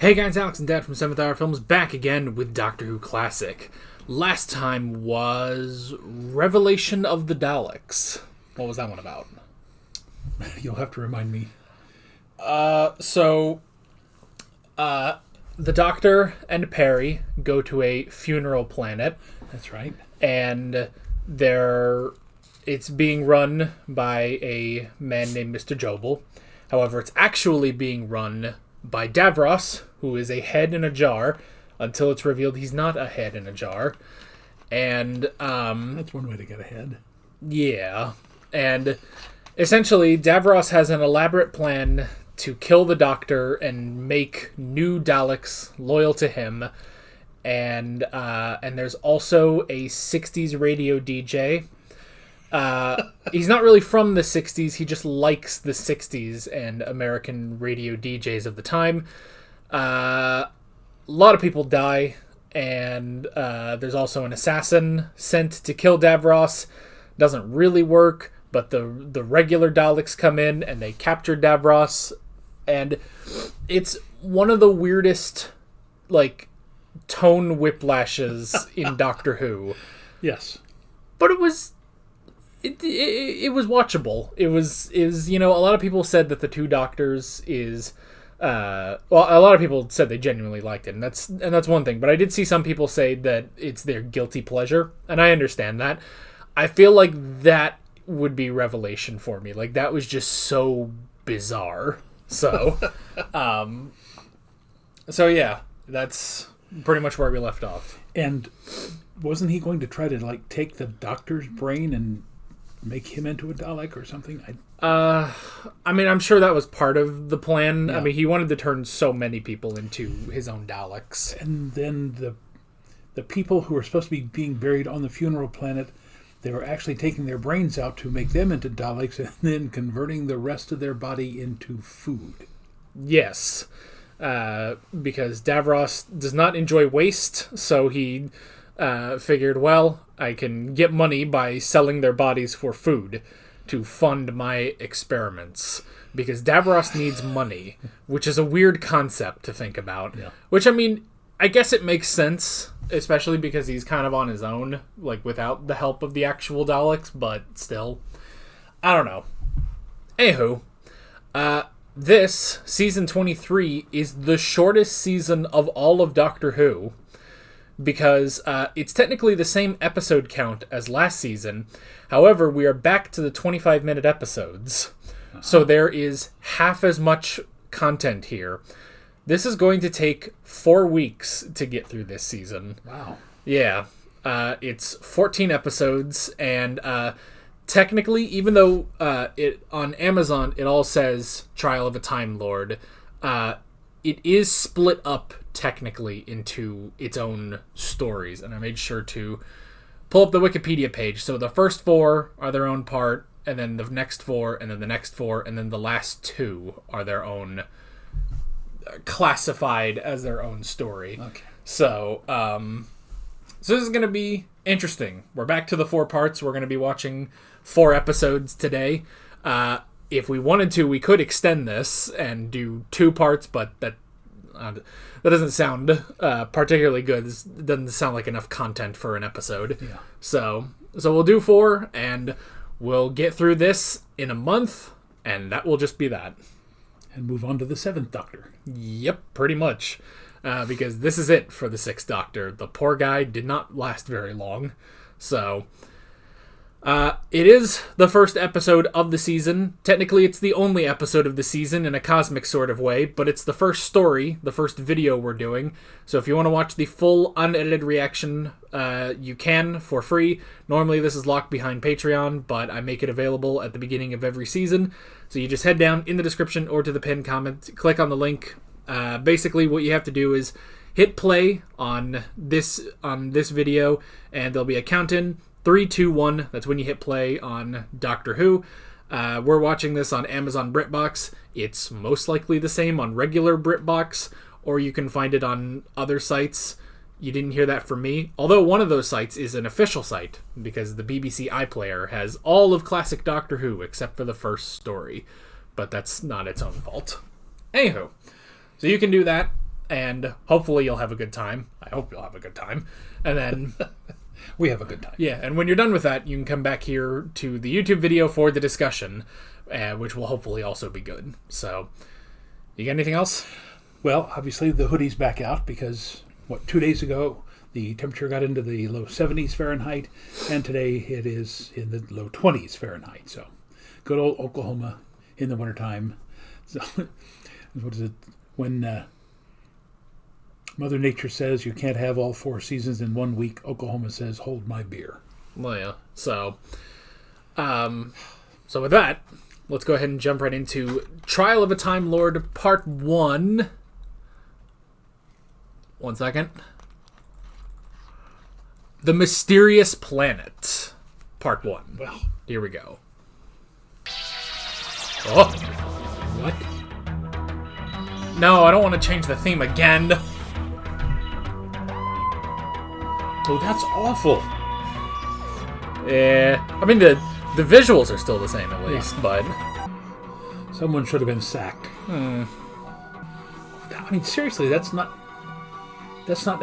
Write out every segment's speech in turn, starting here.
Hey guys, Alex and Dad from 7th Hour Films back again with Doctor Who Classic. Last time was Revelation of the Daleks. What was that one about? You'll have to remind me. The Doctor and Perry go to a funeral planet. That's right. And it's being run by a man named Mr. Jobel. However, it's actually being run by Davros, who is a head in a jar, until it's revealed he's not a head in a jar. And, that's one way to get ahead. Yeah. And essentially, Davros has an elaborate plan to kill the Doctor and make new Daleks loyal to him. And there's also a 60s radio DJ. He's not really from the 60s, he just likes the 60s and American radio DJs of the time. A lot of people die, and there's also an assassin sent to kill Davros. Doesn't really work, but the regular Daleks come in and they capture Davros, and it's one of the weirdest, tone whiplashes in Doctor Who. Yes. But it was watchable. It was a lot of people said that the Two Doctors is a lot of people said they genuinely liked it, and that's one thing. But I did see some people say that it's their guilty pleasure, and I understand that. I feel like that would be Revelation for me. Like, that was just so bizarre. So, so yeah, that's pretty much where we left off. And wasn't he going to try to take the Doctor's brain and make him into a Dalek or something? I'm sure that was part of the plan. Yeah. I mean, he wanted to turn so many people into his own Daleks. And then the people who were supposed to be being buried on the funeral planet, they were actually taking their brains out to make them into Daleks and then converting the rest of their body into food. Yes. Because Davros does not enjoy waste, so he figured, well, I can get money by selling their bodies for food to fund my experiments. Because Davros needs money, which is a weird concept to think about. Yeah. Which, I guess it makes sense, especially because he's kind of on his own, without the help of the actual Daleks, but still. I don't know. Anywho, this, season 23, is the shortest season of all of Doctor Who, because it's technically the same episode count as last season. However, we are back to the 25-minute episodes. Uh-huh. So there is half as much content here. This is going to take 4 weeks to get through this season. Wow. Yeah. It's 14 episodes, and technically, even though it on Amazon it all says Trial of a Time Lord, it is split up technically into its own stories, and I made sure to pull up the Wikipedia page. So the first 4 are their own part, and then the next 4, and then the next 4, and then the last 2 are their own, classified as their own story. Okay. So this is going to be interesting. We're back to the 4 parts. We're going to be watching 4 episodes today. If we wanted to, we could extend this and do 2 parts, but that doesn't sound particularly good. This doesn't sound like enough content for an episode. Yeah. So we'll do 4, and we'll get through this in a month, and that will just be that. And move on to the 7th Doctor. Yep, pretty much. Because this is it for the 6th Doctor. The poor guy did not last very long. So, it is the first episode of the season. Technically, it's the only episode of the season in a cosmic sort of way, but it's the first story, the first video we're doing. So if you want to watch the full unedited reaction, you can for free. Normally this is locked behind Patreon, but I make it available at the beginning of every season. So you just head down in the description or to the pinned comment, click on the link. Basically what you have to do is hit play on this video, and there'll be a count-in. 3, 2, 1. That's when you hit play on Doctor Who. We're watching this on Amazon BritBox. It's most likely the same on regular BritBox, or you can find it on other sites. You didn't hear that from me. Although one of those sites is an official site, because the BBC iPlayer has all of classic Doctor Who except for the first story. But that's not its own fault. Anywho, so you can do that. and hopefully you'll have a good time. I hope you'll have a good time. And then... We have a good time. Yeah, and when you're done with that, you can come back here to the YouTube video for the discussion, which will hopefully also be good. So, you got anything else? Well, obviously the hoodie's back out because, 2 days ago, the temperature got into the low 70s Fahrenheit, and today it is in the low 20s Fahrenheit. So, good old Oklahoma in the wintertime. So, what is it? When Mother Nature says you can't have all 4 seasons in 1 week, Oklahoma says, hold my beer. Well, yeah. So with that, let's go ahead and jump right into Trial of a Time Lord Part 1. 1 second. The Mysterious Planet, Part 1. Well, here we go. Oh! what? No, I don't want to change the theme again. Oh, that's awful. Yeah, I mean, the visuals are still the same at least, but... Someone should have been sacked. I mean, seriously, that's not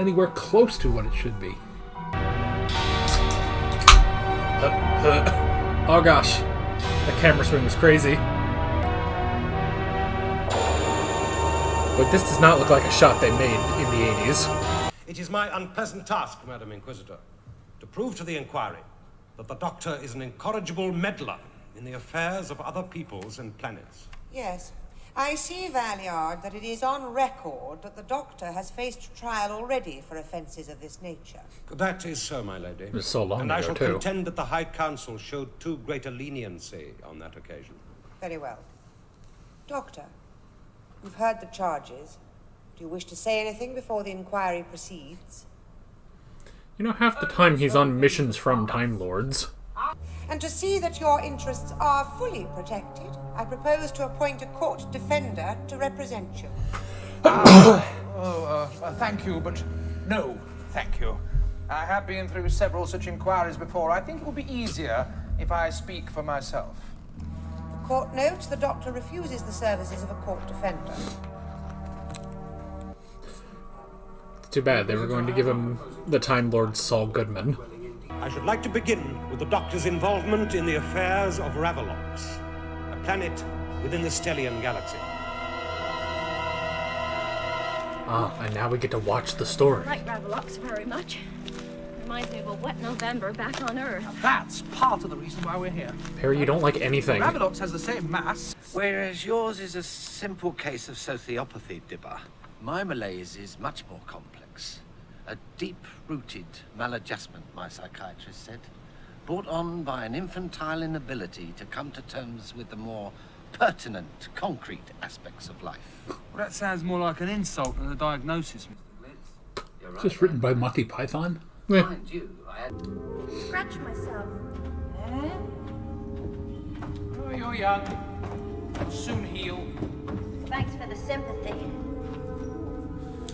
anywhere close to what it should be. Oh gosh, the camera swing was crazy. But this does not look like a shot they made in the 80s. It is my unpleasant task, Madam Inquisitor, to prove to the inquiry that the Doctor is an incorrigible meddler in the affairs of other peoples and planets. Yes. I see, Valliard, that it is on record that the Doctor has faced trial already for offences of this nature. That is so, my lady. It was so long and I ago, shall too. contend that the High Council showed too great a leniency on that occasion. Very well. Doctor, you've heard the charges. Do you wish to say anything before the inquiry proceeds? You know, half the time he's on missions from Time Lords. And to see that your interests are fully protected, I propose to appoint a court defender to represent you. Thank you, but no, thank you. I have been through several such inquiries before. I think it will be easier if I speak for myself. The court notes the Doctor refuses the services of a court defender. It's too bad, they were going to give him the Time Lord Saul Goodman. I should like to begin with the Doctor's involvement in the affairs of Ravalox, a planet within the Stellian galaxy. Ah, and now we get to watch the story. I like Ravalox very much. Reminds me of a wet November back on Earth. That's part of the reason why we're here. Perry, you don't like anything. Ravalox has the same mass. Whereas yours is a simple case of sociopathy, Dibber, my malaise is much more complex. A deep-rooted maladjustment, my psychiatrist said, brought on by an infantile inability to come to terms with the more pertinent, concrete aspects of life. Well, that sounds more like an insult than a diagnosis, Mr. Blitz. Is this written by Monty Python? Mind you, I had... Scratch myself. Oh, you're young. You'll soon heal. Thanks for the sympathy.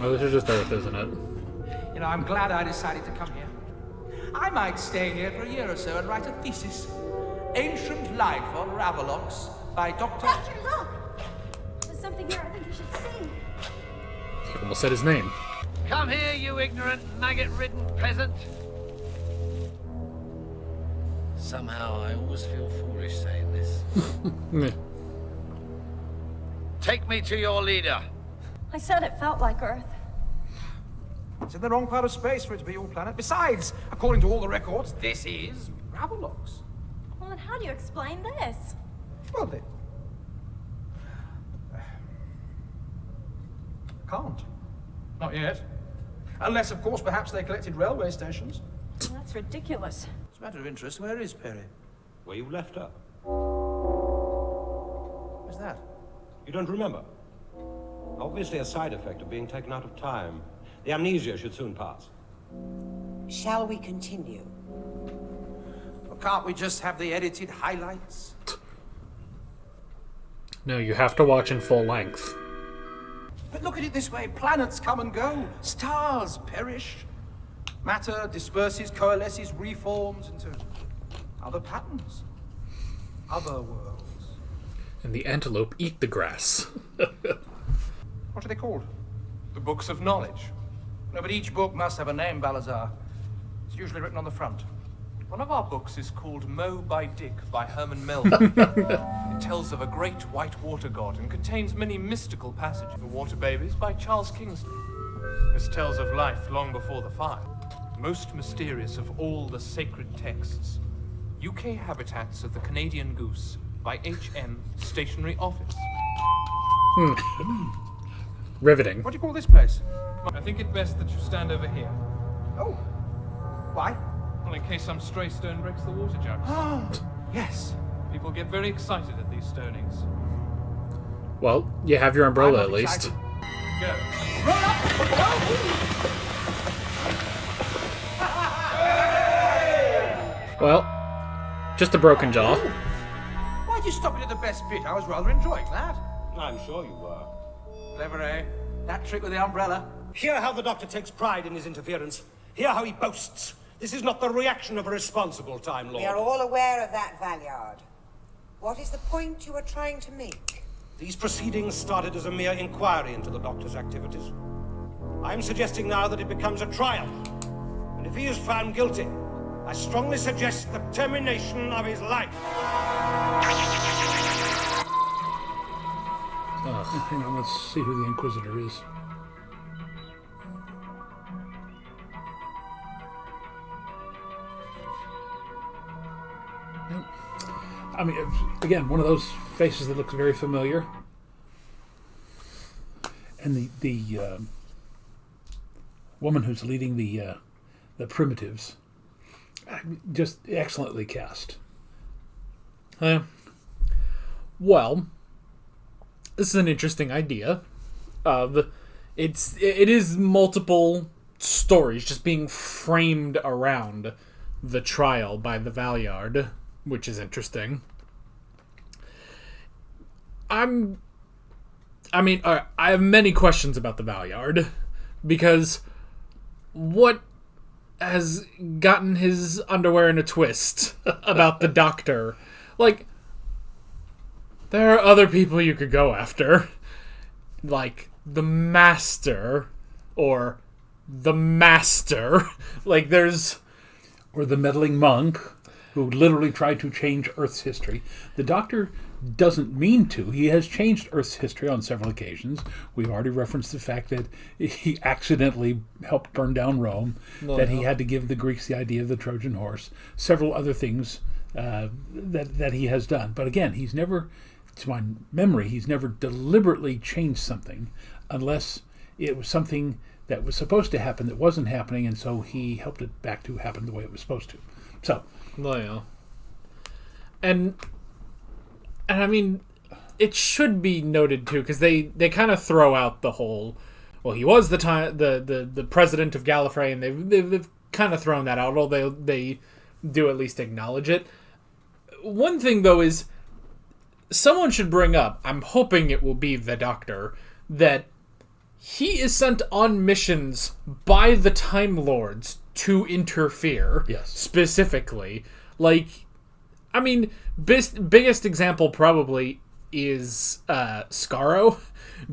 Oh, this is just Earth, isn't it? You know, I'm glad I decided to come here. I might stay here for a year or so and write a thesis. Ancient Life on Ravalox by Dr. Doctor, look! There's something here I think you should see. He almost said his name. Come here, you ignorant, maggot-ridden peasant. Somehow I always feel foolish saying this. Take me to your leader. I said it felt like Earth. It's in the wrong part of space for it to be your planet. Besides, according to all the records, this is Ravalox. Well, then how do you explain this? Well, they... Can't. Not yet. Unless, of course, perhaps they collected railway stations. That's ridiculous. As a matter of interest, where is Perry? Where you left her. Where's that? You don't remember? Obviously a side effect of being taken out of time. The amnesia should soon pass. Shall we continue? Well, can't we just have the edited highlights? No, you have to watch in full length. But look at it this way. Planets come and go. Stars perish. Matter disperses, coalesces, reforms into other patterns. Other worlds. And the antelope eat the grass. What are they called? The books of knowledge. No, but each book must have a name, Balazar. It's usually written on the front. One of our books is called Mo by Dick by Herman Melville. It tells of a great white water god and contains many mystical passages. The Water Babies by Charles Kingsley. This tells of life long before the fire. Most mysterious of all the sacred texts. UK Habitats of the Canadian Goose by H.M. Stationery Office. Riveting. What do you call this place? I think it best that you stand over here. Oh. Why? Well, in case some stray stone breaks the water jugs. Oh, yes. People get very excited at these stonings. Well, you have your umbrella I'm at least. excited. Go. Roll up! Well, just a broken jaw. Why'd you stop it at the best bit? I was rather enjoying that. I'm sure you were. Clever, eh? That trick with the umbrella. Hear how the Doctor takes pride in his interference. Hear how he boasts. This is not the reaction of a responsible Time Lord. We are all aware of that, Valeyard. What is the point you are trying to make? These proceedings started as a mere inquiry into the Doctor's activities. I'm suggesting now that it becomes a trial. And if he is found guilty, I strongly suggest the termination of his life. Hang on, let's see who the Inquisitor is. Nope. I mean, again, one of those faces that looks very familiar. And the woman who's leading the primitives, just excellently cast. Well, this is an interesting idea. It is multiple stories just being framed around the trial by the Valeyard, which is interesting. I have many questions about the Valeyard, because what has gotten his underwear in a twist about the Doctor? Like, there are other people you could go after, like the Master, or the Master. Like, there's... Or the meddling monk, who literally tried to change Earth's history. The Doctor doesn't mean to. He has changed Earth's history on several occasions. We've already referenced the fact that he accidentally helped burn down Rome, that he had to give the Greeks the idea of the Trojan horse, several other things that he has done. But again, he's never, to my memory, he's never deliberately changed something unless it was something that was supposed to happen that wasn't happening, and so he helped it back to happen the way it was supposed to. So, yeah. And I mean, it should be noted too, because they kind of throw out the whole, well, he was the president of Gallifrey, and they've kind of thrown that out, although they do at least acknowledge it. One thing though is, someone should bring up, I'm hoping it will be the Doctor, that he is sent on missions by the Time Lords to interfere. Yes. Specifically. Like, I mean, biggest example probably is Skaro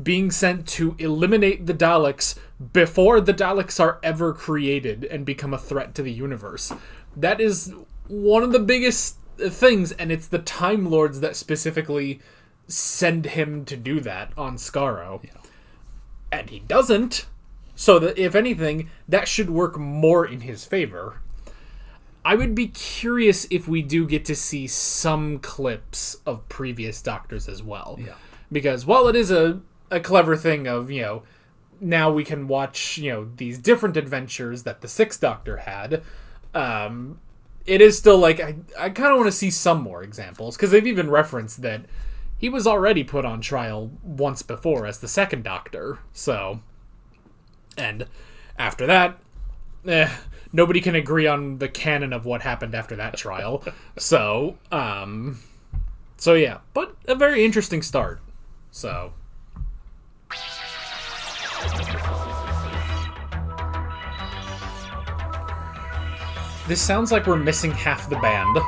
being sent to eliminate the Daleks before the Daleks are ever created and become a threat to the universe. That is one of the biggest things, and it's the Time Lords that specifically send him to do that on Skaro. Yeah. And he doesn't, so that if anything, that should work more in his favor. I would be curious if we do get to see some clips of previous Doctors as well. Yeah. Because while it is a clever thing of, now we can watch, these different adventures that the Sixth Doctor had, it is still like, I kind of want to see some more examples, because they've even referenced that he was already put on trial once before as the Second Doctor, so... And after that, nobody can agree on the canon of what happened after that trial. So yeah, but a very interesting start. So... This sounds like we're missing half the band.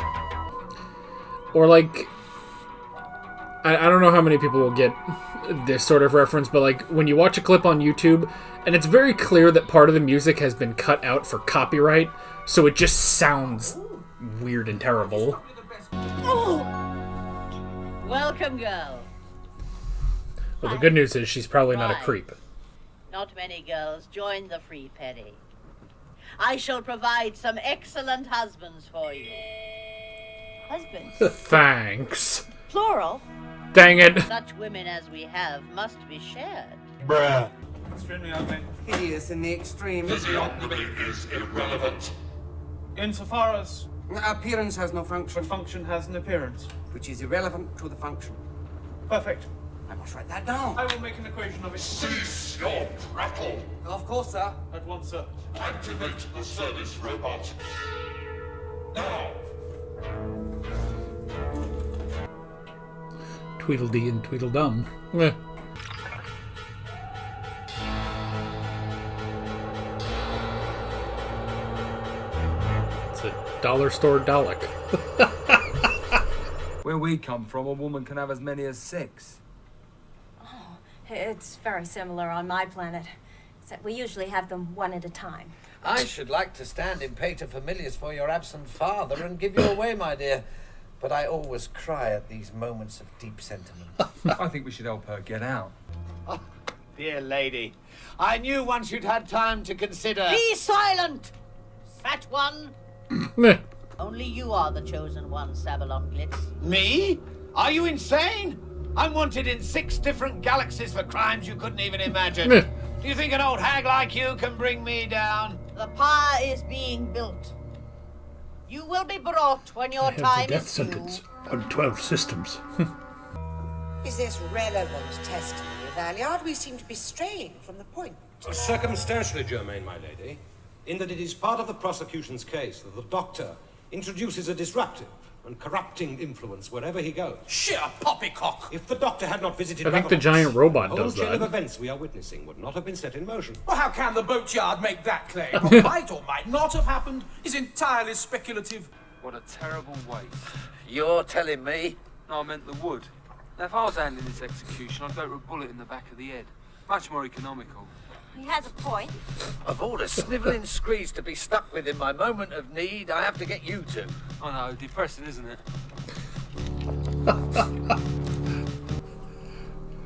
Or like... I don't know how many people will get this sort of reference, but like when you watch a clip on YouTube, and it's very clear that part of the music has been cut out for copyright, so it just sounds weird and terrible. Welcome, girl. Well, the good news is she's probably not a creep. Not many girls join the Free Penny. I shall provide some excellent husbands for you. Husbands? Thanks. Plural? Dang it. Such women as we have must be shared. Bruh. Extremely ugly. Hideous in the extreme. Physiognomy is irrelevant. Insofar as... Appearance has no function. But function has an appearance. Which is irrelevant to the function. Perfect. I must write that down. I will make an equation of it. Cease your prattle. Of course, sir. At once, sir. Activate the service robot. Now. Tweedledee and Tweedledum. Eh. It's a dollar store Dalek. Where we come from, a woman can have as many as 6. Oh, it's very similar on my planet. Except we usually have them one at a time. I should like to stand in paterfamilias for your absent father and give you away, my dear. But I always cry at these moments of deep sentiment. I think we should help her get out. Oh, dear lady. I knew once you'd had time to consider... Be silent, fat one. Meh. Only you are the chosen one, Sabalon Glitz. Me? Are you insane? I'm wanted in 6 different galaxies for crimes you couldn't even imagine. Meh. Do you think an old hag like you can bring me down? The pyre is being built. You will be brought when your I have the time death is due. sentence on 12 systems. Is this relevant testimony, Valliard? We seem to be straying from the point. Circumstantially, Germaine, my lady, in that it is part of the prosecution's case that the Doctor introduces a disruptive and corrupting influence wherever he goes. Sheer poppycock! If the Doctor had not visited I think the Ravalos, giant robot the whole does chain of that. events we are witnessing would not have been set in motion. Well, how can the boatyard make that claim? What might or might not have happened is entirely speculative. What a terrible waste. You're telling me? No, I meant the wood. Now, if I was handling this execution, I'd go for a bullet in the back of the head. Much more economical. He has a point. Of all the snivelling screeds to be stuck with in my moment of need, I have to get you two. I know, depressing, isn't it?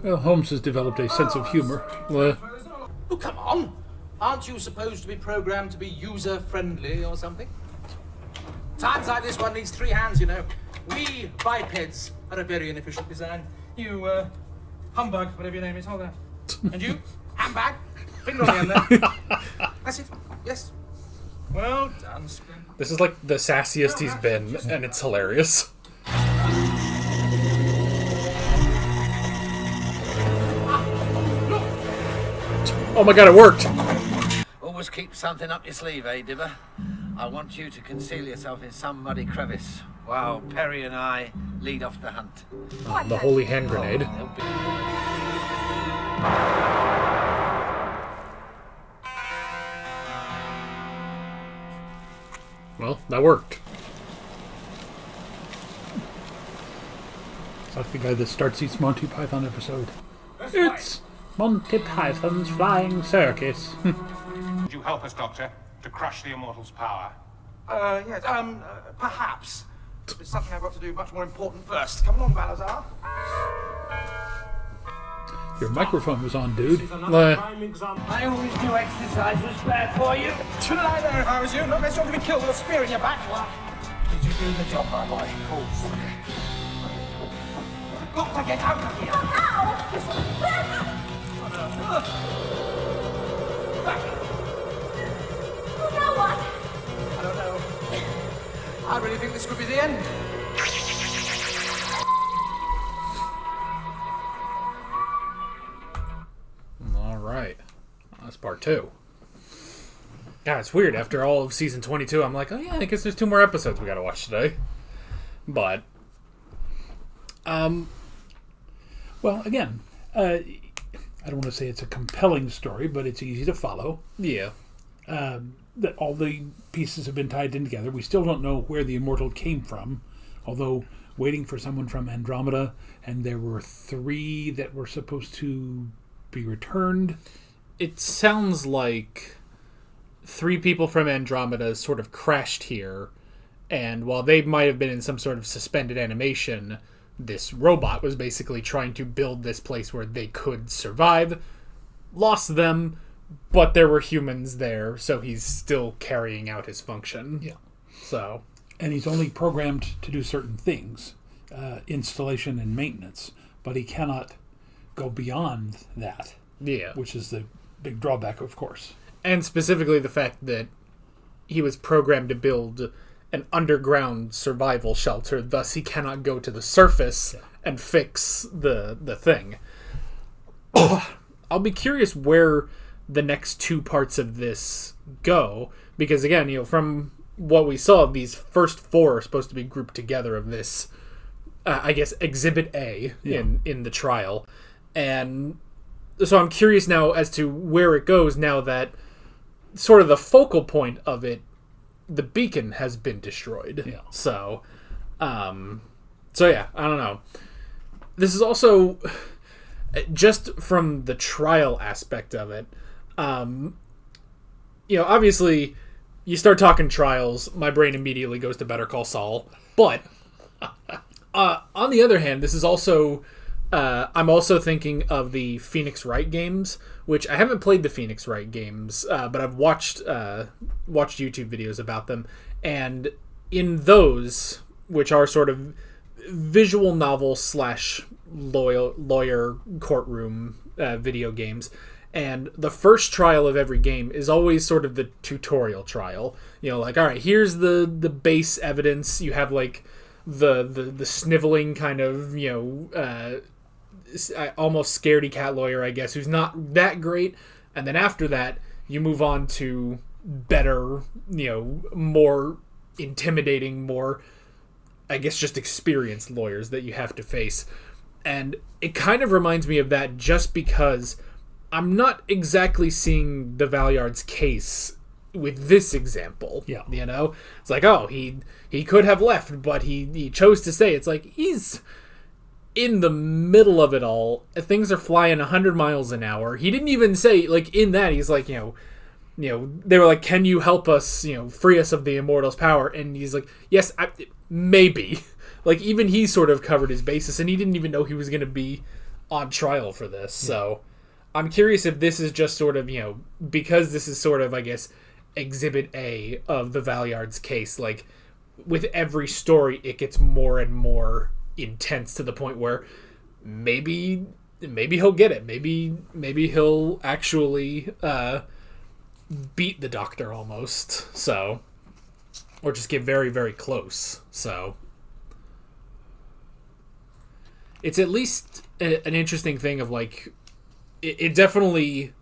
Well, Holmes has developed a sense of humor. Well, Oh, come on. Aren't you supposed to be programmed to be user-friendly or something? Times like this, one needs 3 hands, you know. We bipeds are a very inefficient design. You, humbug, whatever your name is, hold that. And you, handbag, finger on the end there. That's it. Yes. Well done, Spin. this is like the sassiest he's been, and it's hilarious. Oh my god, it worked! Always keep something up your sleeve, eh, Dibber? I want you to conceal yourself in some muddy crevice while Perry and I lead off the hunt. The holy hand grenade. There'll be- Well, that worked. It's like the guy that starts each Monty Python episode. It's Monty Python's Flying Circus. Would you help us, Doctor, to crush the Immortal's power? Yes, perhaps. There's something I've got to do much more important first. Come along, Balazar. Your microphone was on, dude. I always knew exercise was bad for you. Shouldn't I know if I was you? Not necessarily to be killed with a spear in your back. Did you do the job, my boy? Of course. You've got to get out of here. Now what? I don't know. I really think this could be the end. Alright. That's part 2. God, it's weird. After all of season 22, I'm like, oh yeah, I guess there's 2 more episodes we gotta watch today. But, Well, again, I don't want to say it's a compelling story, but it's easy to follow. yeah. That all the pieces have been tied in together. We still don't know where the Immortal came from, although waiting for someone from Andromeda, and there were 3 that were supposed to be returned. It sounds like 3 people from Andromeda sort of crashed here, and while they might have been in some sort of suspended animation, this robot was basically trying to build this place where they could survive, lost them, but there were humans there, so he's still carrying out his function. Yeah. So, and he's only programmed to do certain things, installation and maintenance, but he cannot go beyond that. Yeah. Which is the big drawback, of course. And specifically the fact that he was programmed to build an underground survival shelter, thus he cannot go to the surface and fix the thing. I'll be curious where the next 2 parts of this go, because again, from what we saw, these first 4 are supposed to be grouped together of this, I guess, Exhibit A in the trial. And so I'm curious now as to where it goes now that sort of the focal point of it, the beacon, has been destroyed. Yeah. So yeah, I don't know. This is also, just from the trial aspect of it, obviously, you start talking trials, my brain immediately goes to Better Call Saul. But on the other hand, this is also, I'm also thinking of the Phoenix Wright games, which I haven't played the Phoenix Wright games, but I've watched YouTube videos about them. And in those, which are sort of visual novel / lawyer courtroom video games, and the first trial of every game is always sort of the tutorial trial. Like, all right, here's the base evidence. You have like the sniveling kind of, almost scaredy cat lawyer, I guess, who's not that great. And then after that, you move on to better, more intimidating, more, I guess, just experienced lawyers that you have to face. And it kind of reminds me of that just because I'm not exactly seeing the Valeyard's case with this example. Yeah. It's like, oh, he could have left, but he chose to stay. It's like, he's in the middle of it all. Things are flying 100 miles an hour. He didn't even say, like, in that, he's like, they were like, can you help us, free us of the Immortal's power? And he's like, yes, maybe. Like, even he sort of covered his bases, and he didn't even know he was going to be on trial for this. Yeah. So I'm curious if this is just sort of, because this is sort of, I guess, Exhibit A of the Valeyard's case, like, with every story, it gets more and more intense to the point where maybe he'll get it. Maybe he'll actually beat the Doctor almost. So, or just get very, very close. So it's at least an interesting thing of, like, it definitely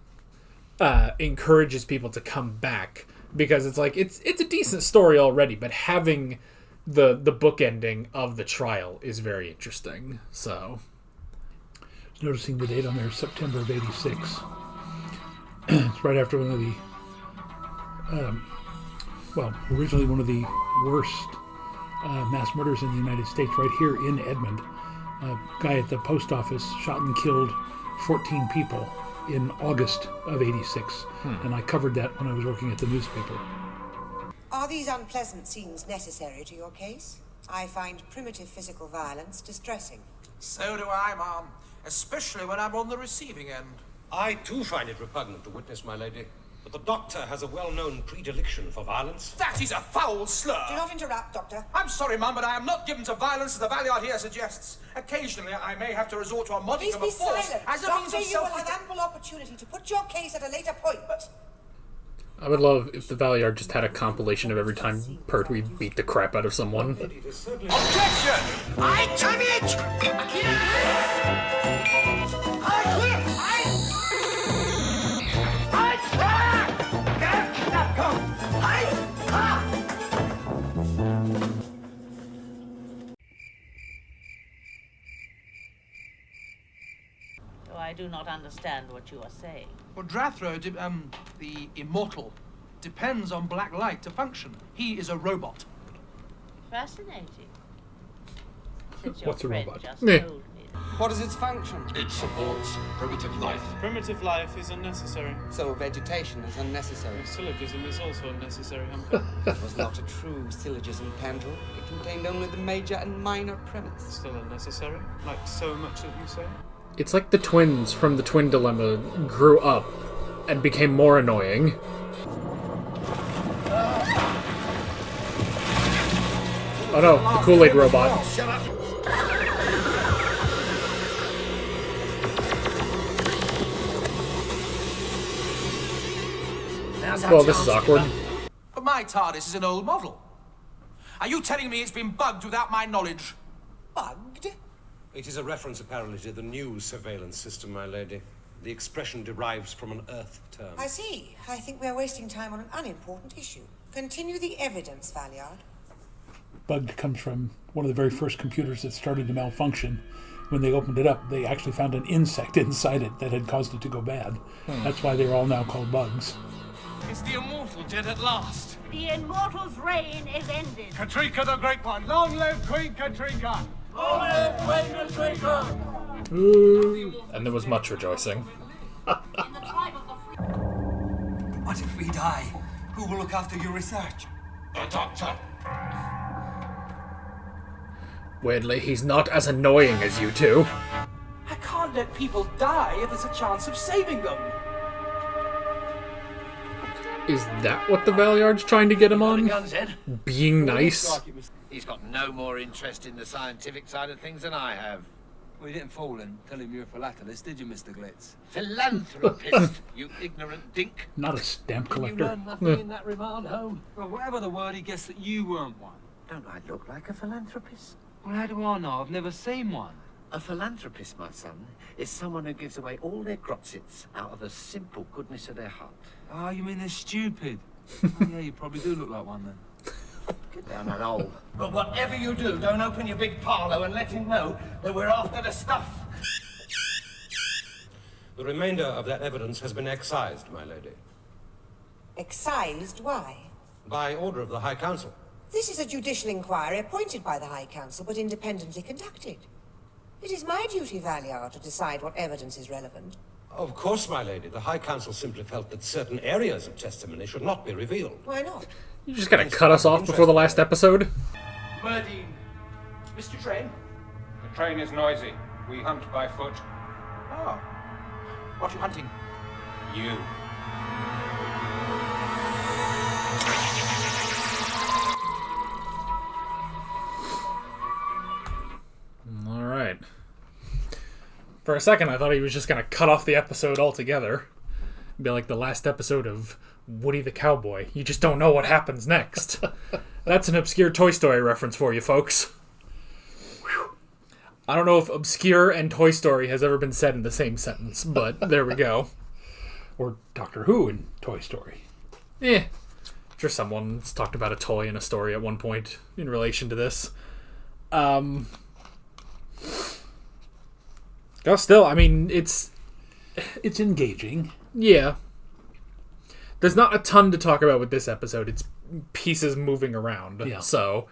encourages people to come back, because it's like it's a decent story already, but having the book ending of the trial is very interesting. So noticing the date on there, September of '86. It's right after one of the originally one of the worst mass murders in the United States, right here in Edmond. A guy at the post office shot and killed 14 people in August of '86, and I covered that when I was working at the newspaper. Are these unpleasant scenes necessary to your case? I find primitive physical violence distressing. So do I, Mom. Especially when I'm on the receiving end. I too find it repugnant to witness, my lady. But the Doctor has a well-known predilection for violence. That is a foul slur! Do not interrupt, Doctor. I'm sorry, Mum, but I am not given to violence as the Valeyard here suggests. Occasionally, I may have to resort to a modicum of force silent. as a Doctor, means of you will have ample opportunity to put your case at a later point. I would love if the Valeyard just had a compilation of every time Pertwee beat the crap out of someone. Objection! I turn it! I do not understand what you are saying. Well, Drathro, the Immortal, depends on black light to function. He is a robot. Fascinating. that your What's a friend robot? just Yeah. told me. What is its function? It supports primitive life. Primitive life is unnecessary. So vegetation is unnecessary. Syllogism is also unnecessary, Humphrey. It was not a true syllogism, Pendle. It contained only the major and minor premise. Still unnecessary, like so much that you say. It's like the twins from the Twin Dilemma grew up and became more annoying. Oh no, the Kool-Aid robot. Shut up! Well, this is awkward. But my TARDIS is an old model. Are you telling me it's been bugged without my knowledge? Bugged? It is a reference, apparently, to the new surveillance system, my lady. The expression derives from an Earth term. I see. I think we are wasting time on an unimportant issue. Continue the evidence, Valliard. Bugged comes from one of the very first computers that started to malfunction. When they opened it up, they actually found an insect inside it that had caused it to go bad. That's why they're all now called bugs. It's the immortal dead at last. The Immortal's reign is ended. Katrika the Great One. Long live Queen Katrika! Long live Queen Katrika! And there was much rejoicing. What if we die? Who will look after your research? The Doctor. Weirdly, he's not as annoying as you two. I can't let people die if there's a chance of saving them. Is that what the Valliard's trying to get him on? Guns, Ed. Being nice? He's got no more interest in the scientific side of things than I have. Well, you didn't fool him. Tell him you're a philatelist, did you, Mr. Glitz? Philanthropist, you ignorant dink. Not a stamp You collector. learned nothing in that remand home. Well, whatever the word, he guessed that you weren't one. Don't I look like a philanthropist? Well, how do I know? I've never seen one. A philanthropist, my son, is someone who gives away all their grotzits out of the simple goodness of their heart. Oh, you mean they're stupid? Oh, yeah, you probably do look like one then. Get down that hole. But whatever you do, don't open your big parlour and let him know that we're after the stuff. The remainder of that evidence has been excised, my lady. Excised? Why? By order of the High Council. This is a judicial inquiry appointed by the High Council, but independently conducted. It is my duty, Valliard, to decide what evidence is relevant. Of course, my lady. The High Council simply felt that certain areas of testimony should not be revealed. Why not? You just gotta cut us off before the last episode? Murdine. Mr. Train? The train is noisy. We hunt by foot. Oh. What are you hunting? You. Alright. For a second, I thought he was just gonna cut off the episode altogether. Be like the last episode of Woody the Cowboy. You just don't know what happens next. That's an obscure Toy Story reference for you, folks. Whew. I don't know if obscure and Toy Story has ever been said in the same sentence, but there we go. Or Doctor Who in Toy Story. Eh. Sure someone's talked about a toy in a story at one point in relation to this. Still, I mean, it's engaging. Yeah. There's not a ton to talk about with this episode. It's pieces moving around. Yeah. So,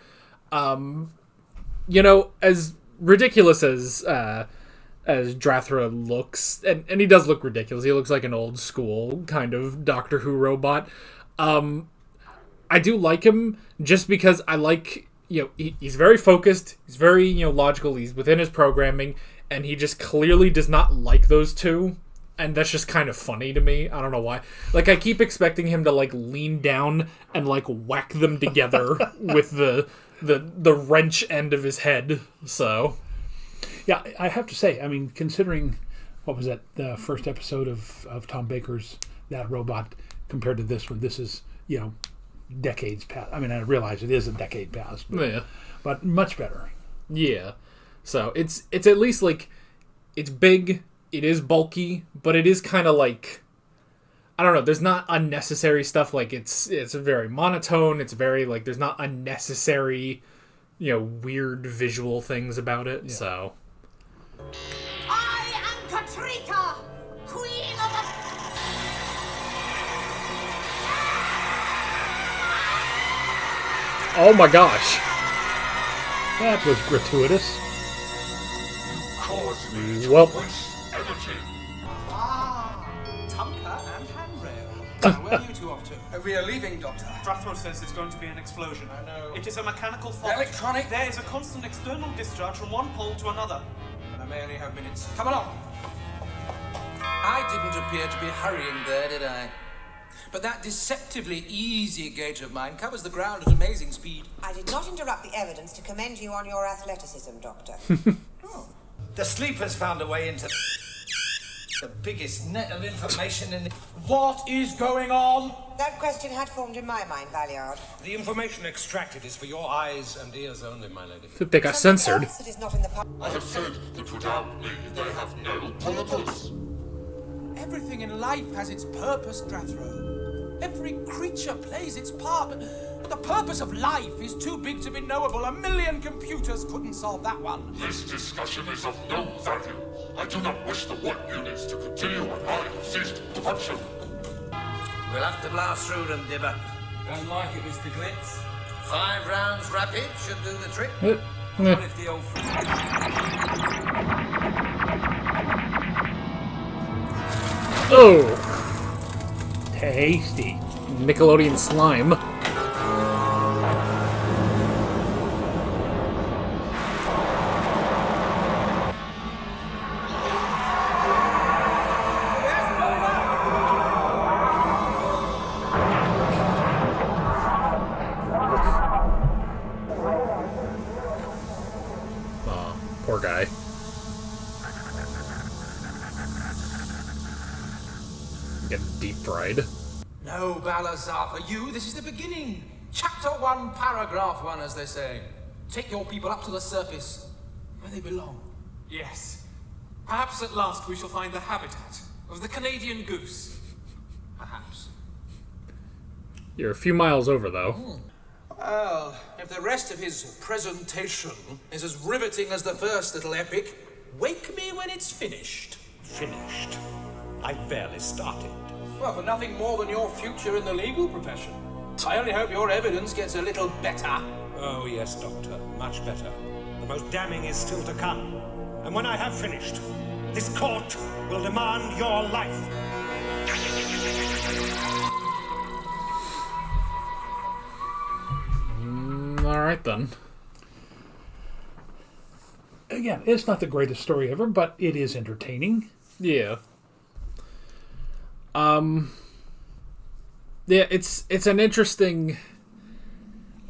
as ridiculous as Drathra looks, and he does look ridiculous. He looks like an old school kind of Doctor Who robot. I do like him just because I like, he's very focused. He's very, logical. He's within his programming, and he just clearly does not like those two. And that's just kind of funny to me. I don't know why. Like, I keep expecting him to, lean down and, whack them together with the wrench end of his head. So, yeah, I have to say, I mean, considering, what was that, the first episode of Tom Baker's That Robot compared to this one, this is, decades past. I mean, I realize it is a decade past, but much better. Yeah. So, it's at least, it's big. It is bulky, but it is kind of I don't know, there's not unnecessary stuff. It's very monotone. It's very, there's not unnecessary, weird visual things about it. Yeah. So. I am Katrika, Queen of the... Oh my gosh. That was gratuitous. Well. Energy. Tonka and handrail. Where are you two off to? We are leaving, Doctor. Drathro says there's going to be an explosion. I know. It is a mechanical fault. Electronic? There is a constant external discharge from one pole to another. And I may only have minutes. Come along. I didn't appear to be hurrying there, did I? But that deceptively easy gait of mine covers the ground at amazing speed. I did not interrupt the evidence to commend you on your athleticism, Doctor. The sleepers found a way into the biggest net of information in the... What is going on? That question had formed in my mind, Valliard. The information extracted is for your eyes and ears only, my lady. They got censored. Else that is not in the I have said that without me, they have no purpose. Everything in life has its purpose, Drathro. Every creature plays its part, but the purpose of life is too big to be knowable. 1,000,000 computers couldn't solve that one. This discussion is of no value. I do not wish the work units to continue, and I have ceased to function. We'll have to blast through them, Dibber. Don't like it, Mr. Glitz. 5 rounds rapid should do the trick. What if the old... Oh! Tasty. Nickelodeon slime. Poor guy. Getting deep fried. No, Balazar, for you, this is the beginning. Chapter 1, paragraph 1, as they say. Take your people up to the surface, where they belong. Yes. Perhaps at last we shall find the habitat of the Canadian goose. Perhaps. You're a few miles over, though. Well, if the rest of his presentation is as riveting as the first little epic, wake me when it's finished. Finished? I barely started. Well, for nothing more than your future in the legal profession. I only hope your evidence gets a little better. Oh, yes, Doctor. Much better. The most damning is still to come. And when I have finished, this court will demand your life. All right, then. Again, it's not the greatest story ever, but it is entertaining. Yeah. Yeah, it's an interesting...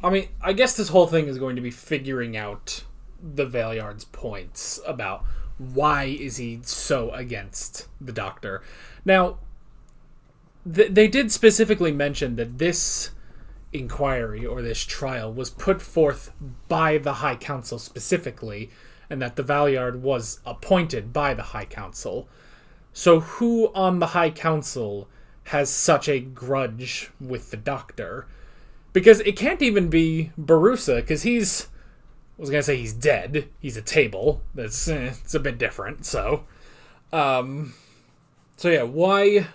I mean, I guess this whole thing is going to be figuring out the Valliard's points about why is he so against the Doctor. Now, they did specifically mention that this inquiry or this trial was put forth by the High Council specifically, and that the Valliard was appointed by the High Council. So who on the High Council has such a grudge with the Doctor? Because it can't even be Barusa, because he's... I was going to say he's dead. He's a table. That's it's a bit different, so... So yeah, why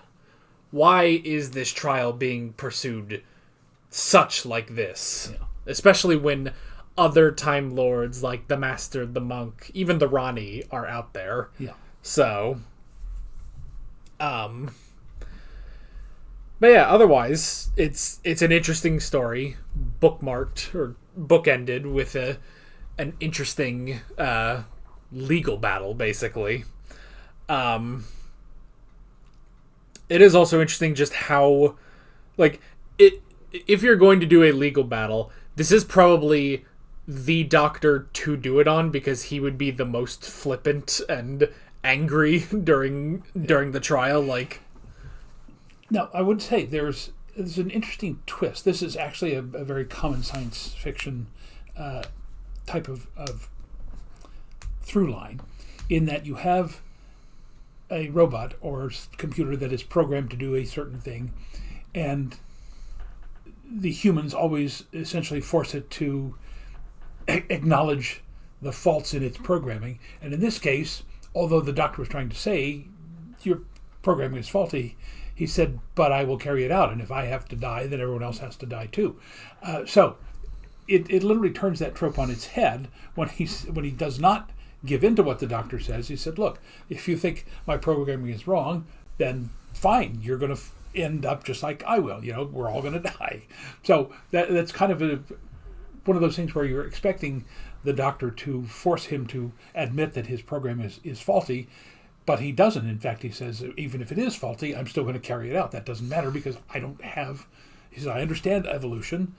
is this trial being pursued such like this? Yeah. Especially when other Time Lords, like the Master, the Monk, even the Rani are out there. Yeah. So... But yeah, otherwise, it's an interesting story, bookmarked or bookended with an interesting legal battle, basically. It is also interesting just how, like, if you're going to do a legal battle, this is probably the Doctor to do it on, because he would be the most flippant and angry during the trial, like. Now, I would say there's an interesting twist. This is actually a very common science fiction type of through line, in that you have a robot or computer that is programmed to do a certain thing, and the humans always essentially force it to acknowledge the faults in its programming. And in this case, although the Doctor was trying to say, your programming is faulty, he said, but I will carry it out, and if I have to die, then everyone else has to die too. So it literally turns that trope on its head when he does not give in to what the doctor says. He said, look, if you think my programming is wrong, then fine, you're going to end up just like I will. We're all going to die. So that's kind of one of those things where you're expecting the doctor to force him to admit that his program is faulty, but he doesn't. In fact, he says, even if it is faulty, I'm still going to carry it out. That doesn't matter because I don't have... He says, I understand evolution,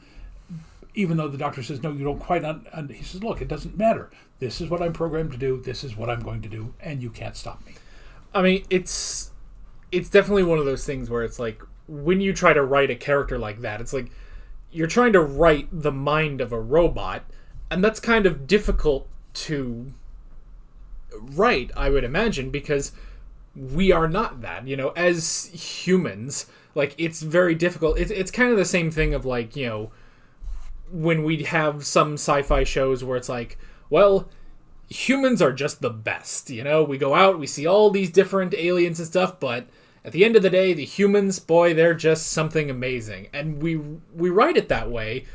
even though the doctor says, no, you don't quite... He says, look, it doesn't matter. This is what I'm programmed to do. This is what I'm going to do, and you can't stop me. I mean, it's definitely one of those things where it's like, when you try to write a character like that, it's like, you're trying to write the mind of a robot, and that's kind of difficult to write, I would imagine, because we are not that, as humans. Like, it's very difficult. It's kind of the same thing of, like, when we have some sci-fi shows where it's like, well, humans are just the best, We go out, we see all these different aliens and stuff, but at the end of the day, the humans, boy, they're just something amazing. And we write it that way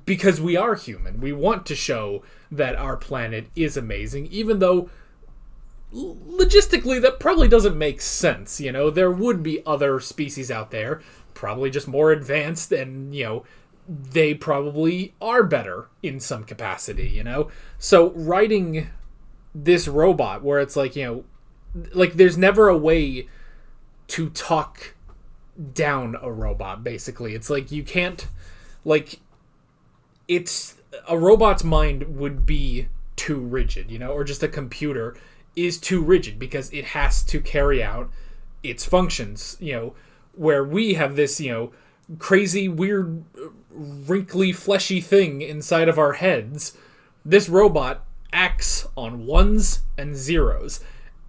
because we are human. We want to show that our planet is amazing, even though logistically that probably doesn't make sense. There would be other species out there, probably just more advanced, and they probably are better in some capacity. So writing this robot where it's like, like there's never a way to talk down a robot, basically. It's like you can't, like, it's a robot's mind would be too rigid, or just a computer is too rigid because it has to carry out its functions, where we have this, crazy, weird, wrinkly, fleshy thing inside of our heads. This robot acts on ones and zeros,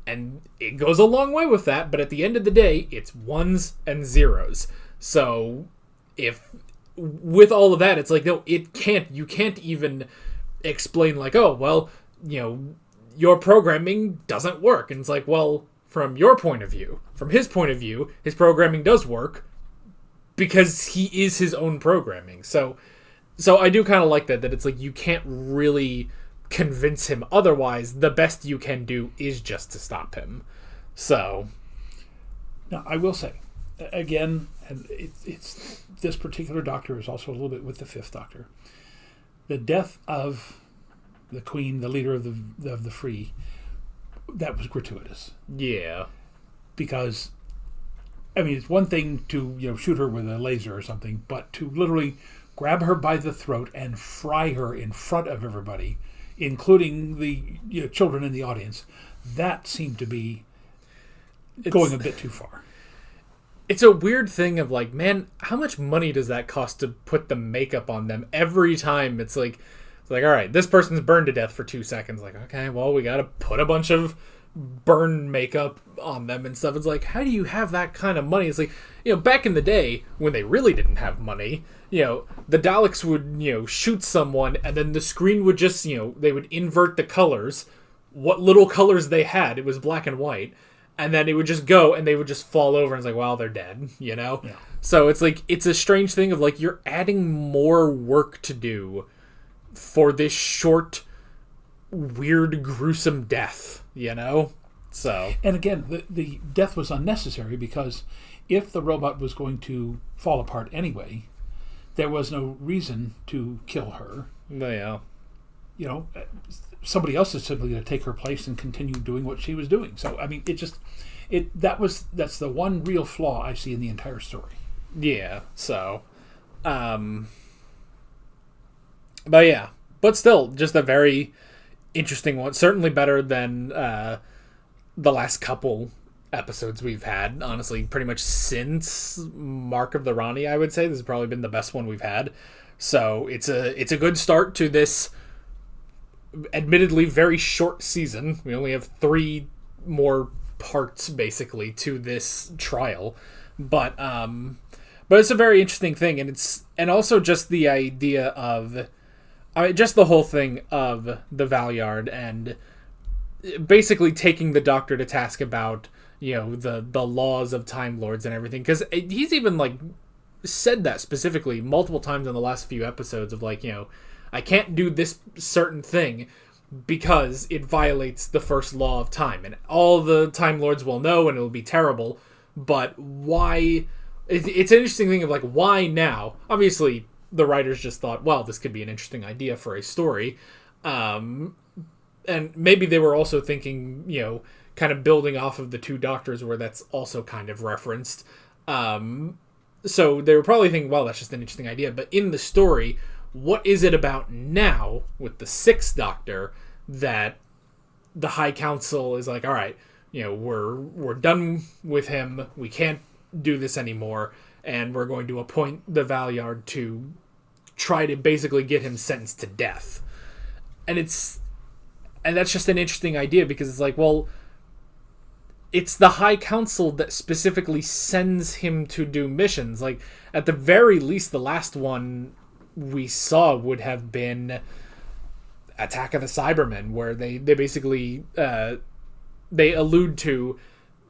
and it goes a long way with that, but at the end of the day, it's ones and zeros. So if with all of that, it's like, no, you can't even explain like, oh, well, your programming doesn't work. And it's like, well, from your point of view, from his point of view, his programming does work because he is his own programming. So I do kind of like that it's like you can't really convince him otherwise. The best you can do is just to stop him. So now I will say again, and it's this particular doctor is also a little bit with the fifth doctor. The death of the queen, the leader of the free, that was gratuitous. Yeah. Because, I mean, it's one thing to, shoot her with a laser or something, but to literally grab her by the throat and fry her in front of everybody, including the children in the audience, that seemed to be going a bit too far. It's a weird thing of like, man, how much money does that cost to put the makeup on them every time? It's like, all right, this person's burned to death for 2 seconds. Like, okay, well, we got to put a bunch of burn makeup on them and stuff. It's like, how do you have that kind of money? It's like, back in the day when they really didn't have money, the Daleks would, shoot someone and then the screen would just, they would invert the colors, what little colors they had. It was black and white. And then it would just go and they would just fall over and it's like, well, they're dead, Yeah. So it's like, it's a strange thing of like, you're adding more work to do for this short, weird, gruesome death, So. And again, the death was unnecessary because if the robot was going to fall apart anyway, there was no reason to kill her. Yeah. Somebody else is simply going to take her place and continue doing what she was doing. So, I mean, that's the one real flaw I see in the entire story. Yeah, so, but yeah, but still, just a very interesting one. Certainly better than the last couple episodes we've had. Honestly, pretty much since Mark of the Rani, I would say this has probably been the best one we've had. So it's a good start to this admittedly very short season. We only have 3 more parts basically to this trial, but it's a very interesting thing, and also just the idea of just the whole thing of the Valyard and basically taking the Doctor to task about the laws of Time Lords and everything, because he's even like said that specifically multiple times in the last few episodes of like, I can't do this certain thing because it violates the first law of time. And all the Time Lords will know, and it'll be terrible. But why... It's an interesting thing of, like, why now? Obviously, the writers just thought, well, this could be an interesting idea for a story. And maybe they were also thinking, you know, kind of building off of the Two Doctors, where that's also kind of referenced. So they were probably thinking, well, that's just an interesting idea. But in the story, what is it about now with the Sixth Doctor that the High Council is like, all right, you know, we're done with him. We can't do this anymore, and we're going to appoint the Valeyard to try to basically get him sentenced to death. And that's just an interesting idea, because it's like, well, it's the High Council that specifically sends him to do missions. Like, at the very least, the last one we saw would have been Attack of the Cybermen, where they basically they allude to,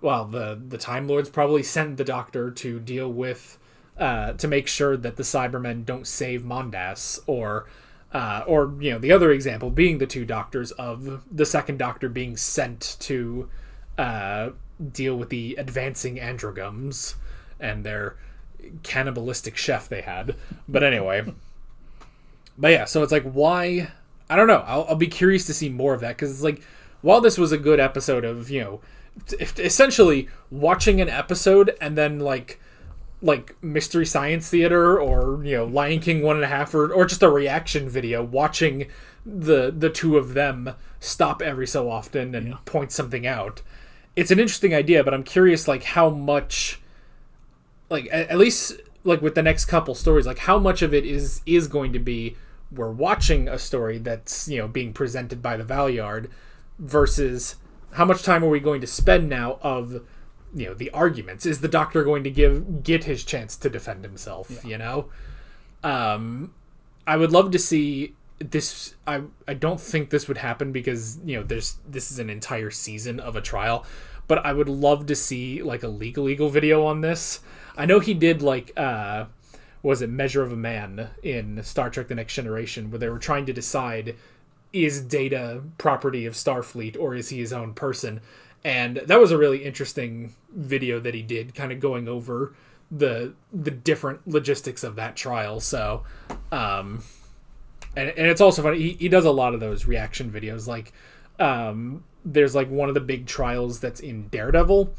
well, the Time Lords probably sent the Doctor to deal with to make sure that the Cybermen don't save Mondas, or you know, the other example being the Two Doctors, of the Second Doctor being sent to deal with the advancing androgums and their cannibalistic chef they had. But anyway, but yeah, so it's like, why? I don't know. I'll be curious to see more of that, because it's like, while this was a good episode of, you know, essentially watching an episode and then like Mystery Science Theater, or, you know, Lion King 1.5, or just a reaction video, watching the two of them stop every so often and point something out. It's an interesting idea, but I'm curious, like, how much, like, at least, like, with the next couple stories, like, how much of it is going to be, we're watching a story that's, you know, being presented by the Valeyard, versus how much time are we going to spend now of, you know, the arguments? Is the Doctor going to get his chance to defend himself, you know? I would love to see this. I don't think this would happen, because, you know, this is an entire season of a trial, but I would love to see, like, a legal video on this. I know he did, like, was it Measure of a Man in Star Trek The Next Generation, where they were trying to decide, is Data property of Starfleet, or is he his own person? And that was a really interesting video that he did, kind of going over the different logistics of that trial. So, and it's also funny, he does a lot of those reaction videos. Like, there's like one of the big trials that's in Daredevil,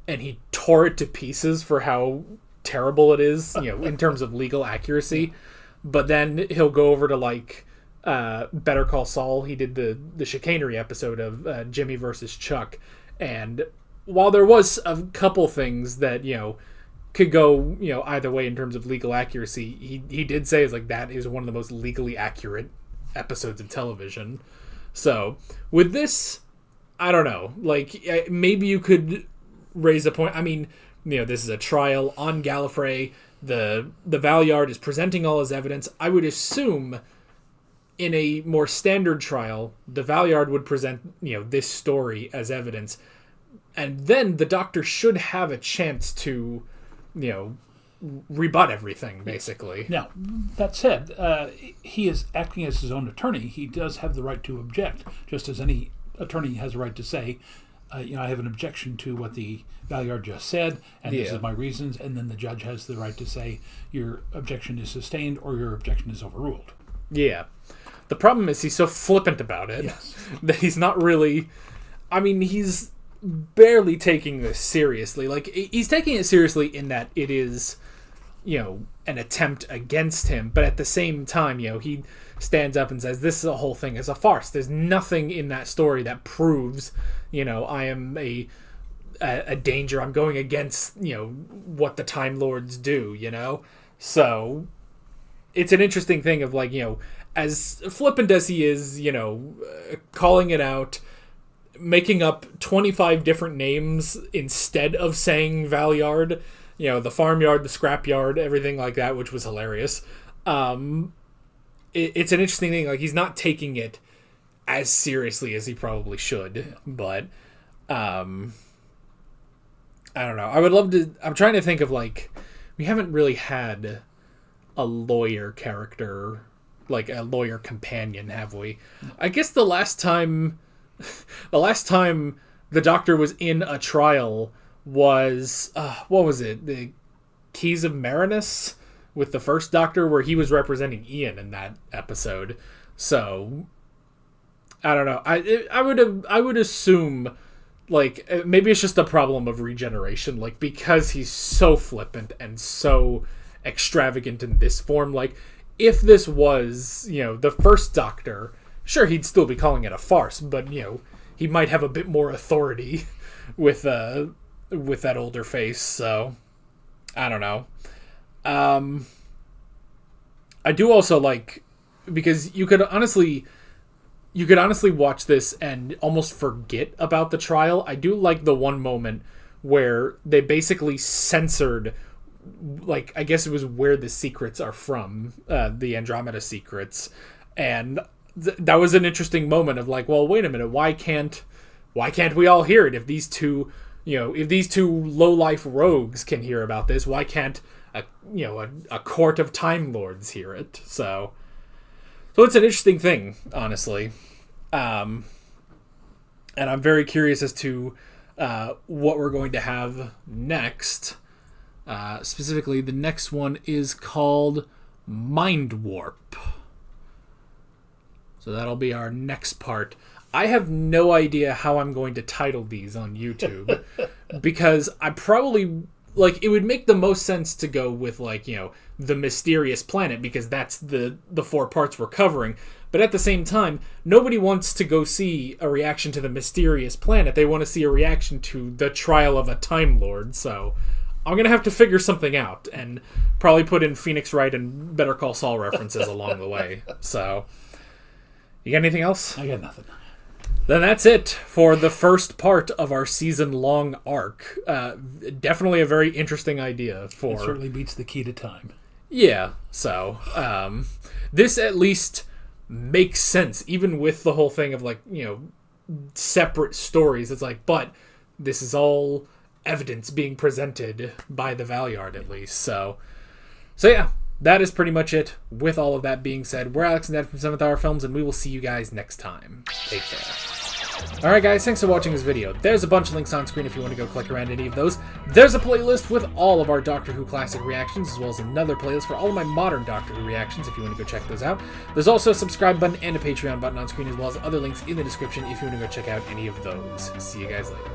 and he tore it to pieces for how terrible it is, you know, in terms of legal accuracy. But then he'll go over to, like, Better Call Saul. He did the Chicanery episode of Jimmy versus Chuck, and while there was a couple things that, you know, could go, you know, either way in terms of legal accuracy, he did say, is like, that is one of the most legally accurate episodes of television. So with this, I don't know, like, maybe you could raise a point. I mean, you know, this is a trial on Gallifrey. The Valeyard is presenting all his evidence. I would assume in a more standard trial, the Valeyard would present, you know, this story as evidence, and then the Doctor should have a chance to, you know, rebut everything, basically. Now, that said, he is acting as his own attorney. He does have the right to object, just as any attorney has a right to say, you know, I have an objection to what the Valeyard just said, and this is my reasons, and then the judge has the right to say, your objection is sustained, or your objection is overruled. Yeah. The problem is he's so flippant about it that he's not really... I mean, he's barely taking this seriously. Like, he's taking it seriously in that it is, you know, an attempt against him, but at the same time, you know, he stands up and says, this whole thing is a farce. There's nothing in that story that proves, you know, I am a danger. I'm going against, you know, what the Time Lords do, you know? So it's an interesting thing of, like, you know, as flippant as he is, you know, calling it out, making up 25 different names instead of saying Valeyard, you know, the farmyard, the scrapyard, everything like that, which was hilarious. It's an interesting thing. Like, he's not taking it as seriously as he probably should, but I don't know. I would love to... I'm trying to think of, like, we haven't really had a lawyer character like a lawyer companion, have we? I guess the last time the Doctor was in a trial was what was it? The Keys of Marinus with the first Doctor, where he was representing Ian in that episode. So I don't know. I would assume, like, maybe it's just a problem of regeneration, like, because he's so flippant and so extravagant in this form. Like, if this was, the first Doctor, sure, he'd still be calling it a farce, but, he might have a bit more authority with that older face, so I don't know. I do also like, because you could honestly watch this and almost forget about the trial. I do like the one moment where they basically censored, like, I guess it was where the secrets are from, the Andromeda secrets, and that was an interesting moment of like, well, wait a minute, why can't we all hear it? If these two low-life rogues can hear about this, why can't a court of Time Lords hear it? So it's an interesting thing, honestly. And I'm very curious as to what we're going to have next. Specifically, the next one is called Mind Warp. So that'll be our next part. I have no idea how I'm going to title these on YouTube because I probably, like, it would make the most sense to go with, like, the mysterious planet, because that's the 4 parts we're covering. But at the same time, nobody wants to go see a reaction to the mysterious planet. They want to see a reaction to the trial of a Time Lord. So I'm going to have to figure something out and probably put in Phoenix Wright and Better Call Saul references along the way. So, you got anything else? I got nothing. Then that's it for the first part of our season-long arc. Definitely a very interesting idea for... It certainly beats the Key to Time. Yeah, so this at least makes sense, even with the whole thing of, like, separate stories. It's like, but this is all evidence being presented by the Valeyard, at least. So yeah, that is pretty much it. With all of that being said, we're Alex and Dad from 7th Hour Films, and we will see you guys next time. Take care. Alright guys, thanks for watching this video. There's a bunch of links on screen if you want to go click around any of those. There's a playlist with all of our Doctor Who classic reactions, as well as another playlist for all of my modern Doctor Who reactions if you want to go check those out. There's also a subscribe button and a Patreon button on screen, as well as other links in the description if you want to go check out any of those. See you guys later.